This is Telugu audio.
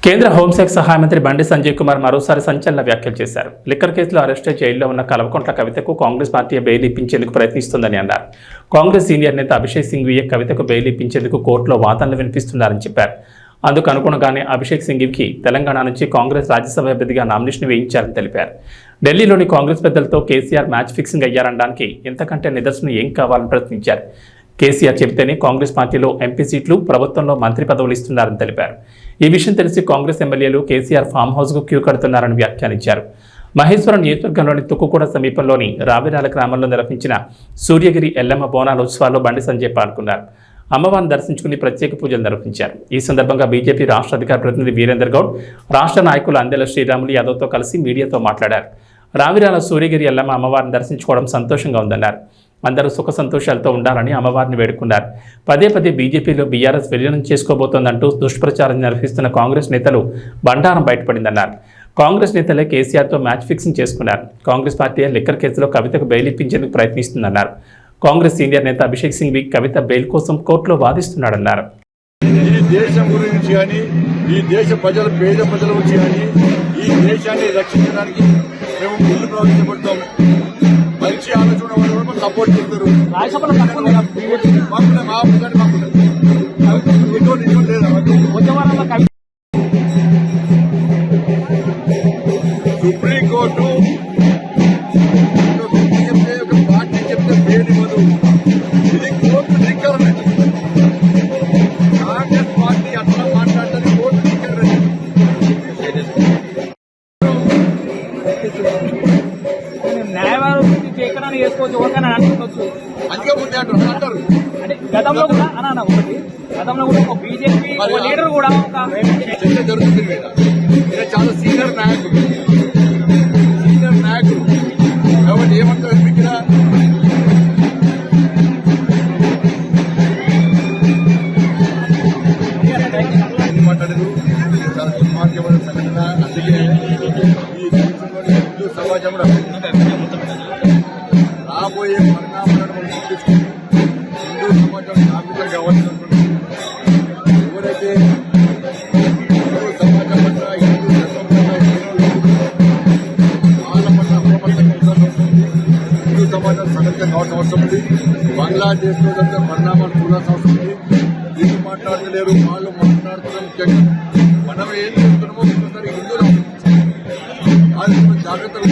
కేంద్ర హోంశాఖ సహాయ మంత్రి బండి సంజయ్ కుమార్ మరోసారి సంచలన వ్యాఖ్యలు చేశారు. లిక్కర్ కేసులో అరెస్టు జైల్లో ఉన్న కల్వకుంట్ల కవితకు కాంగ్రెస్ పార్టీ బెయిల్ ఇప్పించేందుకు ప్రయత్నిస్తుందని అన్నారు. కాంగ్రెస్ సీనియర్ నేత అభిషేక్ సింఘ్వి కవితకు బెయిల్ ఇప్పించేందుకు కోర్టులో వాదనలు వినిపిస్తున్నారని చెప్పారు. అందుకు అనుగుణంగానే అభిషేక్ సింఘ్వికి తెలంగాణ నుంచి కాంగ్రెస్ రాజ్యసభ అభ్యర్థిగా నామినేషన్ వేయించారని తెలిపారు. ఢిల్లీలోని కాంగ్రెస్ పెద్దలతో కేసీఆర్ మ్యాచ్ ఫిక్సింగ్ అయ్యారనడానికి ఇంతకంటే నిదర్శనం ఏం కావాలని ప్రశ్నించారు. కేసీఆర్ చెబితేనే కాంగ్రెస్ పార్టీలో ఎంపీ సీట్లు, ప్రభుత్వంలో మంత్రి పదవులు ఇస్తున్నారని తెలిపారు. ఈ విషయం తెలిసి కాంగ్రెస్ ఎమ్మెల్యేలు కేసీఆర్ ఫామ్ హౌస్కు క్యూ కడుతున్నారని వ్యాఖ్యానించారు. మహేశ్వరం నియోజకవర్గంలోని తుక్కుగూడ సమీపంలోని రావిరాల గ్రామంలో నిర్వహించిన సూర్యగిరి ఎల్లమ్మ బోనాల ఉత్సవాల్లో బండి సంజయ్ పాల్గొన్నారు. అమ్మవారిని దర్శించుకుని ప్రత్యేక పూజలు నిర్వహించారు. ఈ సందర్భంగా బీజేపీ రాష్ట్ర అధికార ప్రతినిధి వీరేందర్ గౌడ్, రాష్ట్ర నాయకులు అందెల శ్రీరాములు యాదవ్తో కలిసి మీడియాతో మాట్లాడారు. రావిరాల సూర్యగిరి ఎల్లమ్మ అమ్మవారిని దర్శించుకోవడం సంతోషంగా ఉందన్నారు. అందరూ సుఖ సంతోషాలతో ఉండాలని అమ్మవారిని వేడుకున్నారు. పదే పదే బీజేపీలో బీఆర్ఎస్ విలీనం చేసుకోబోతోందంటూ దుష్ప్రచారం నిర్వహిస్తున్న కాంగ్రెస్ నేతలు బండారం బయటపడిందన్నారు. కాంగ్రెస్ నేతలే కేసీఆర్తో మ్యాచ్ ఫిక్సింగ్ చేసుకున్నారు. కాంగ్రెస్ పార్టీ లిక్కర్ కేసులో కవితకు బెయిల్ ఇప్పించేందుకు ప్రయత్నిస్తుందన్నారు. కాంగ్రెస్ సీనియర్ నేత అభిషేక్ సింఘ్వి కవిత బెయిల్ కోసం కోర్టులో వాదిస్తున్నాడన్నారు. ఈ దేశం గురించి కానీ, ఈ దేశ ప్రజల పేద ప్రజల గురించి కానీ, ఈ దేశాన్ని రక్షించడానికి మేము ముందు ప్రవర్తించబడతాం. మంచి ఆలోచన వాళ్ళు కూడా సపోర్ట్ చేస్తారు. సుప్రీంకోర్టు చెప్తే ఒక పార్టీ చెప్తే పేరు ఇవ్వదు. ఇది కోర్టు ధిక్కరణ. కాంగ్రెస్ పార్టీ అట్లా మాట్లాడుతుంది, కోర్టు ధిక్కరణ. న్యాయవాదం చేయకరాని చేసుకోవచ్చు, ఎవరికైనా అనుకోవచ్చు. అందుకే ముందే అంటారు. అంటే గతంలో కూడా అన్న ఒకటి గతంలో కూడా ఒక బీజేపీ లీడర్ కూడా చర్చ జరుగుతుంది మీద చాలా సీనియర్ నాయకుడు కాబట్టి ఏమంటారు అనిపించినా మాట్లాడదు. చాలా దుర్మార్గమైన సంఘటన. అందుకే ఈ దేశంలోని హిందూ సమాజంలో రాబోయే పరిణామాలను మనం గుర్తించుకుంటాం. హిందూ సమాజం జాగ్రత్తగా కావాల్సినటువంటి ఎవరైతే హిందూ సమాజం పట్ల, హిందూ ధర్మం పట్ల, వాళ్ళ పట్ల అప్రమత్తంగా హిందూ సమాజం సంఘటన కావాల్సిన అవసరం ఉంది. బంగ్లాదేశ్లో జరిగిన పరిణామాలు చూడాల్సిన అవసరం ఉంది. వీళ్ళు మాట్లాడలేరు, వాళ్ళు మాట్లాడుతున్నారు. ముఖ్యంగా మనం ఏం చేస్తున్నామో ఒకసారి హిందువులు జాగ్రత్తగా